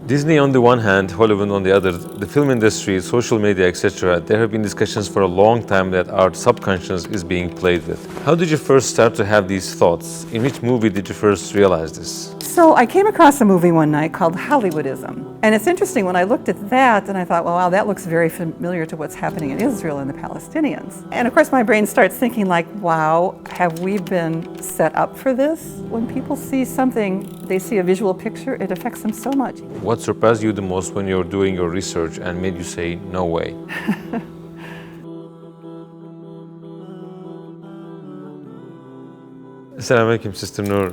Disney on the one hand, Hollywood on the other, the film industry, social media, etc., there have been discussions for a long time that our subconscious is being played with. How did you first start to have these thoughts? In which movie did you first realize this? So I came across a movie one night called Hollywoodism. And it's interesting, when I looked at that and I thought, well, wow, that looks very familiar to what's happening in Israel and the Palestinians. And of course my brain starts thinking like, wow, have we been set up for this? When people see something, they see a visual picture, it affects them so much. What surprised you the most when you were doing your research and made you say, no way? Assalamu alaikum, Sister Noor.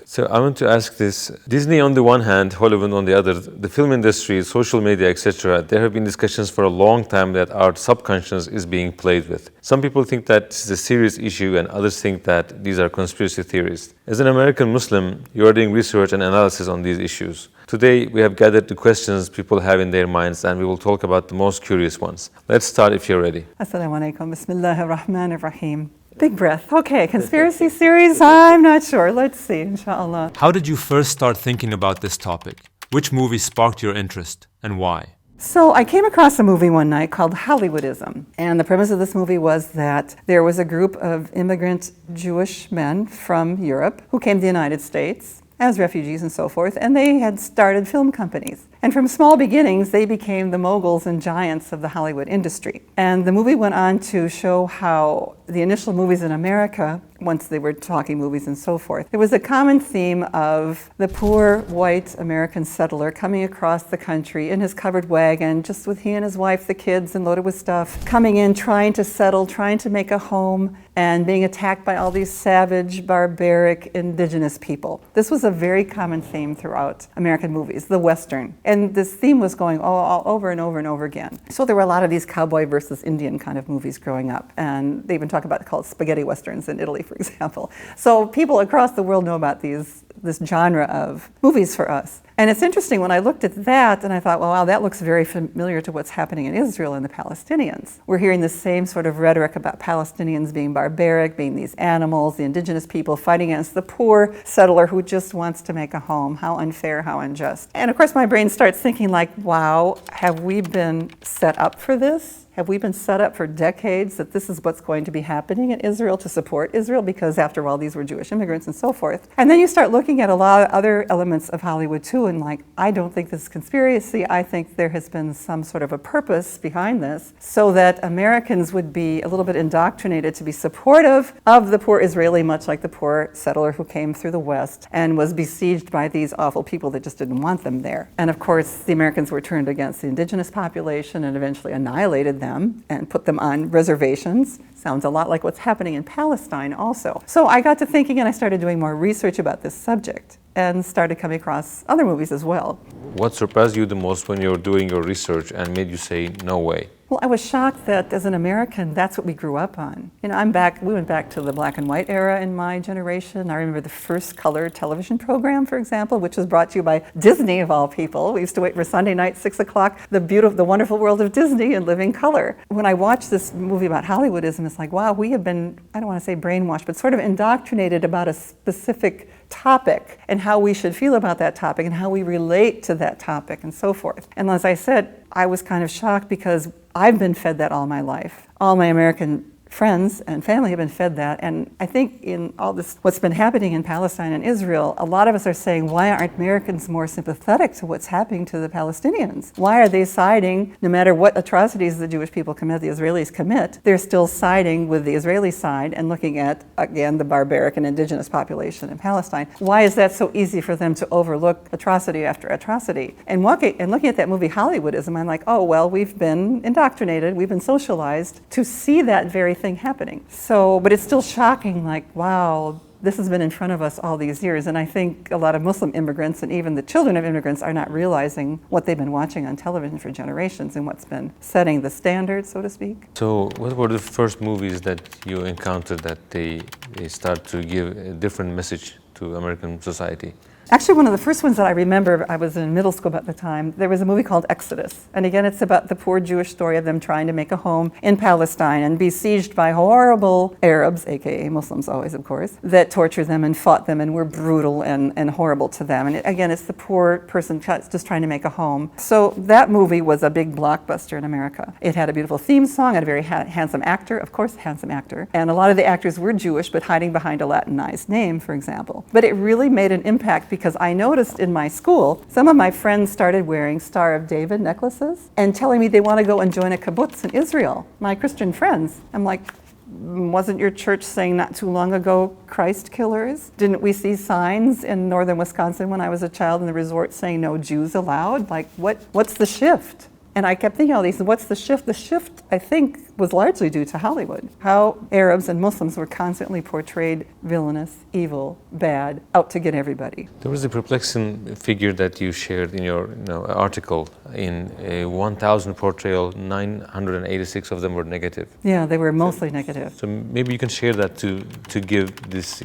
So I want to ask this. Disney on the one hand, Hollywood on the other, the film industry, social media, etc., there have been discussions for a long time that our subconscious is being played with. Some people think that this is a serious issue and others think that these are conspiracy theories. As an American Muslim, you are doing research and analysis on these issues. Today, we have gathered the questions people have in their minds and we will talk about the most curious ones. Let's start if you're ready. Assalamu alaikum. Bismillahir Rahmanir Rahim. Big breath. Okay, conspiracy theories? I'm not sure. Let's see, inshallah. How did you first start thinking about this topic? Which movie sparked your interest and why? So I came across a movie one night called Hollywoodism. And the premise of this movie was that there was a group of immigrant Jewish men from Europe who came to the United States as refugees and so forth, and they had started film companies. And from small beginnings, they became the moguls and giants of the Hollywood industry. And the movie went on to show how the initial movies in America, once they were talking movies and so forth, there was a common theme of the poor white American settler coming across the country in his covered wagon, just with he and his wife, the kids, and loaded with stuff, coming in, trying to settle, trying to make a home, and being attacked by all these savage, barbaric, indigenous people. This was a very common theme throughout American movies, the Western. And this theme was going all over and over and over again. So there were a lot of these cowboy versus Indian kind of movies growing up. And they even talk about called spaghetti westerns in Italy, for example. So people across the world know about this genre of movies for us. And it's interesting, when I looked at that and I thought, well, wow, that looks very familiar to what's happening in Israel and the Palestinians. We're hearing the same sort of rhetoric about Palestinians being barbaric, being these animals, the indigenous people fighting against the poor settler who just wants to make a home. How unfair, how unjust. And of course my brain starts thinking like, wow, have we been set up for this? Have we been set up for decades that this is what's going to be happening in Israel to support Israel? Because after all, these were Jewish immigrants and so forth. And then you start looking at a lot of other elements of Hollywood too, and like, I don't think this is conspiracy. I think there has been some sort of a purpose behind this so that Americans would be a little bit indoctrinated to be supportive of the poor Israeli, much like the poor settler who came through the West and was besieged by these awful people that just didn't want them there. And of course, the Americans were turned against the indigenous population and eventually annihilated them and put them on reservations. Sounds a lot like what's happening in Palestine also. So I got to thinking and I started doing more research about this subject and started coming across other movies as well. What surprised you the most when you were doing your research and made you say, no way? Well, I was shocked that as an American, that's what we grew up on. You know, we went back to the black and white era in my generation. I remember the first color television program, for example, which was brought to you by Disney of all people. We used to wait for Sunday night, 6 o'clock, the wonderful world of Disney in living color. When I watched this movie about Hollywoodism, it's like, wow, we have been, I don't want to say brainwashed, but sort of indoctrinated about a specific topic and how we should feel about that topic and how we relate to that topic and so forth. And as I said, I was kind of shocked because I've been fed that all my life. All my American friends and family have been fed that. And I think in all this, what's been happening in Palestine and Israel, a lot of us are saying, why aren't Americans more sympathetic to what's happening to the Palestinians? Why are they siding, no matter what atrocities the Jewish people commit, the Israelis commit, they're still siding with the Israeli side and looking at, again, the barbaric and indigenous population in Palestine. Why is that so easy for them to overlook atrocity after atrocity? And looking at that movie Hollywoodism, I'm like, oh, well, we've been indoctrinated, we've been socialized to see that very thing happening. So, but it's still shocking, like, wow, this has been in front of us all these years. And I think a lot of Muslim immigrants and even the children of immigrants are not realizing what they've been watching on television for generations and what's been setting the standard, so to speak. So what were the first movies that you encountered that they start to give a different message to American society? Actually, one of the first ones that I remember, I was in middle school at the time, there was a movie called Exodus. And again, it's about the poor Jewish story of them trying to make a home in Palestine and besieged by horrible Arabs, aka Muslims always, of course, that tortured them and fought them and were brutal and horrible to them. And again, it's the poor person just trying to make a home. So that movie was a big blockbuster in America. It had a beautiful theme song, had a very handsome actor, of course, handsome actor. And a lot of the actors were Jewish, but hiding behind a Latinized name, for example. But it really made an impact because I noticed in my school, some of my friends started wearing Star of David necklaces and telling me they want to go and join a kibbutz in Israel. My Christian friends. I'm like, wasn't your church saying not too long ago, Christ killers? Didn't we see signs in northern Wisconsin when I was a child in the resort saying no Jews allowed? Like, what's the shift? And I kept thinking all these, what's the shift? The shift, I think, was largely due to Hollywood. How Arabs and Muslims were constantly portrayed villainous, evil, bad, out to get everybody. There was a perplexing figure that you shared in your article. In 1,000 portrayal, 986 of them were negative. Yeah, they were mostly negative. So maybe you can share that to give this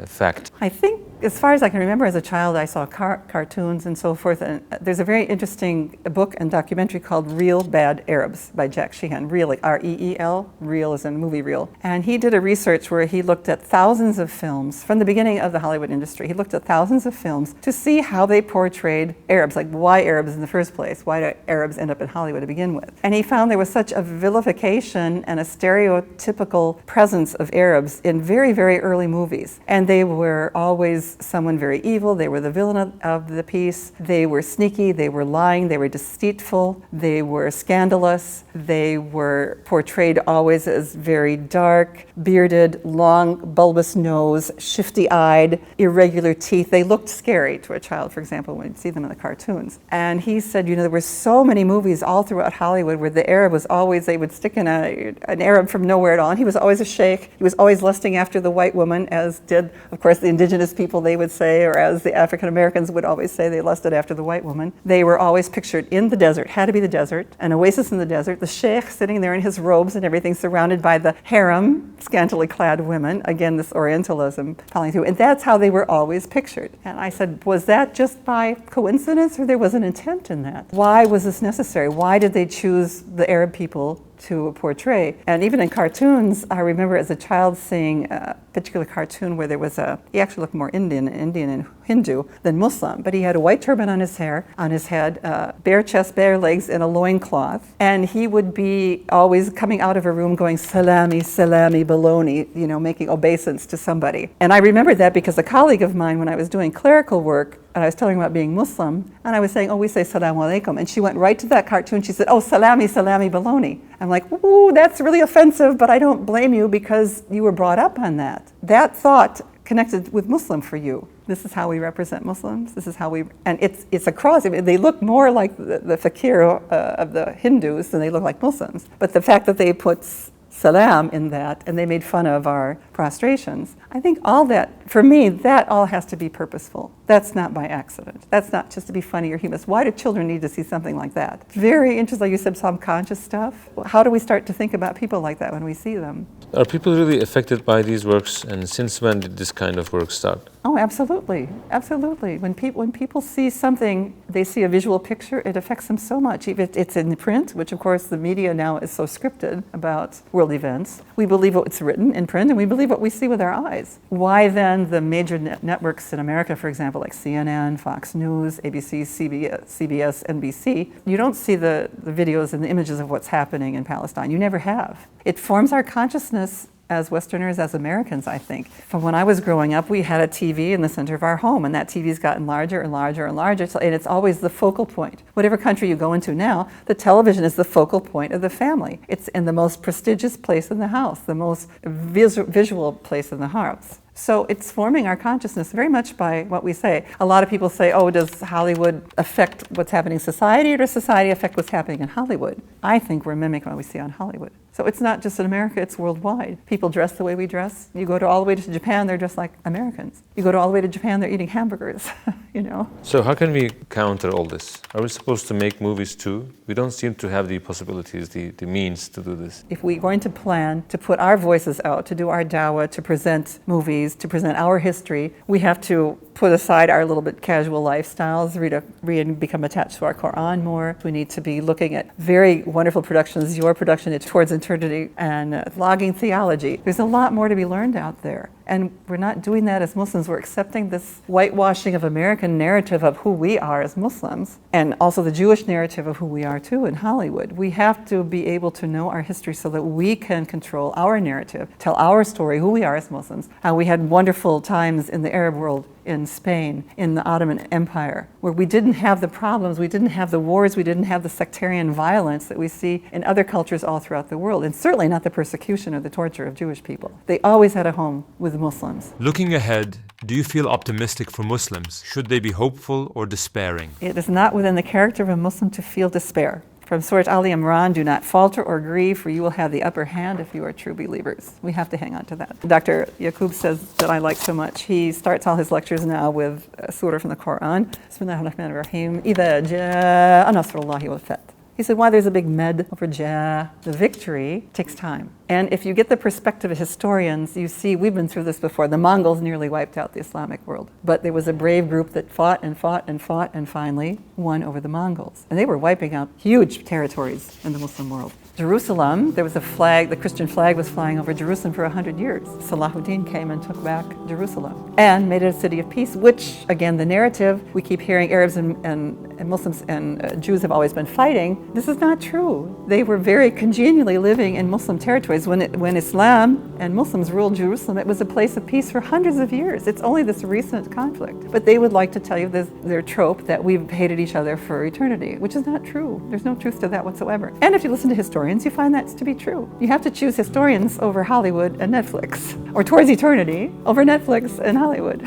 fact. I think, as far as I can remember as a child, I saw cartoons and so forth. And there's a very interesting book and documentary called Real Bad Arabs by Jack Sheehan. Real, R-E-E-L, real as in movie reel. And he did a research where he looked at thousands of films from the beginning of the Hollywood industry. He looked at thousands of films to see how they portrayed Arabs, like why Arabs in the first place. Why do Arabs end up in Hollywood to begin with? And he found there was such a vilification and a stereotypical presence of Arabs in very, very early movies. And they were always someone very evil. They were the villain of the piece. They were sneaky. They were lying. They were deceitful. They were scandalous. They were portrayed always as very dark, bearded, long, bulbous nose, shifty-eyed, irregular teeth. They looked scary to a child, for example, when you see them in the cartoons. And he said, there were so many movies all throughout Hollywood where the Arab was always, they would stick in an Arab from nowhere at all. And he was always a sheikh. He was always lusting after the white woman, as did, of course, the indigenous people, they would say, or as the African Americans would always say, they lusted after the white woman. They were always pictured in the desert, had to be the desert, an oasis in the desert, the sheikh sitting there in his robes and everything, surrounded by the harem, scantily clad women. Again, this Orientalism falling through. And that's how they were always pictured. And I said, was that just by coincidence, or there was an intent in that? Why was this necessary? Why did they choose the Arab people to portray? And even in cartoons, I remember as a child seeing a particular cartoon where there was he actually looked more Indian and Hindu than Muslim, but he had a white turban on his head, bare chest, bare legs, and a loincloth. And he would be always coming out of a room going, salami, salami, bologna, making obeisance to somebody. And I remember that because a colleague of mine, when I was doing clerical work, and I was telling her about being Muslim, and I was saying, we say salamu alaikum. And she went right to that cartoon. She said, salami, salami, bologna. I'm like, ooh, that's really offensive, but I don't blame you because you were brought up on that. That thought connected with Muslim for you. This is how we represent Muslims. This is how and it's a cross. I mean, they look more like the fakir of the Hindus than they look like Muslims. But the fact that they put salam in that, and they made fun of our prostrations. I think all that, for me, that all has to be purposeful. That's not by accident. That's not just to be funny or humorous. Why do children need to see something like that? Very interesting, like you said, subconscious stuff. How do we start to think about people like that when we see them? Are people really affected by these works, and since when did this kind of work start? Oh, absolutely, absolutely. When people see something, they see a visual picture, it affects them so much. If it's in print, which of course the media now is so scripted about world events, we believe what's written in print and we believe what we see with our eyes. Why then the major networks in America, for example, like CNN, Fox News, ABC, CBS, NBC, you don't see the videos and the images of what's happening in Palestine. You never have. It forms our consciousness as Westerners, as Americans, I think. From when I was growing up, we had a TV in the center of our home, and that TV's gotten larger and larger and larger, and it's always the focal point. Whatever country you go into now, the television is the focal point of the family. It's in the most prestigious place in the house, the most visual place in the house. So it's forming our consciousness very much by what we say. A lot of people say, does Hollywood affect what's happening in society, or does society affect what's happening in Hollywood? I think we're mimicking what we see on Hollywood. So it's not just in America, it's worldwide. People dress the way we dress. You go all the way to Japan, they're dressed like Americans. You go all the way to Japan, they're eating hamburgers, you know. So how can we counter all this? Are we supposed to make movies too? We don't seem to have the possibilities, the means to do this. If we're going to plan to put our voices out, to do our dawah, to present movies, to present our history, we have to put aside our little bit casual lifestyles, read and become attached to our Quran more. We need to be looking at very wonderful productions, your production, It's Towards Eternity, and logging theology. There's a lot more to be learned out there. And we're not doing that as Muslims. We're accepting this whitewashing of American narrative of who we are as Muslims, and also the Jewish narrative of who we are too in Hollywood. We have to be able to know our history so that we can control our narrative, tell our story, who we are as Muslims, how we had wonderful times in the Arab world, in Spain, in the Ottoman Empire, where we didn't have the problems, we didn't have the wars, we didn't have the sectarian violence that we see in other cultures all throughout the world, and certainly not the persecution or the torture of Jewish people. They always had a home with Muslims. Looking ahead, do you feel optimistic for Muslims? Should they be hopeful or despairing? It is not within the character of a Muslim to feel despair. From Surah Ali Imran, do not falter or grieve, for you will have the upper hand if you are true believers. We have to hang on to that. Dr. Yaqub says that I like so much. He starts all his lectures now with a surah from the Quran. Bismillahir-Rahmanir-Rahim. إِذَا جَاءَ نَصْرُ اللَّهِ وَالْفَتْحُ. He said, why there's a big med over ja. The victory takes time. And if you get the perspective of historians, you see, we've been through this before. The Mongols nearly wiped out the Islamic world. But there was a brave group that fought and fought and fought and finally won over the Mongols. And they were wiping out huge territories in the Muslim world. Jerusalem, there was a flag, the Christian flag was flying over Jerusalem for 100 years. Salahuddin came and took back Jerusalem and made it a city of peace, which, again, the narrative, we keep hearing Arabs and Muslims and Jews have always been fighting. This is not true. They were very congenially living in Muslim territories. When Islam and Muslims ruled Jerusalem, it was a place of peace for hundreds of years. It's only this recent conflict. But they would like to tell you their trope that we've hated each other for eternity, which is not true. There's no truth to that whatsoever. And if you listen to historians, you find that to be true. You have to choose historians over Hollywood and Netflix, or Towards Eternity over Netflix and Hollywood.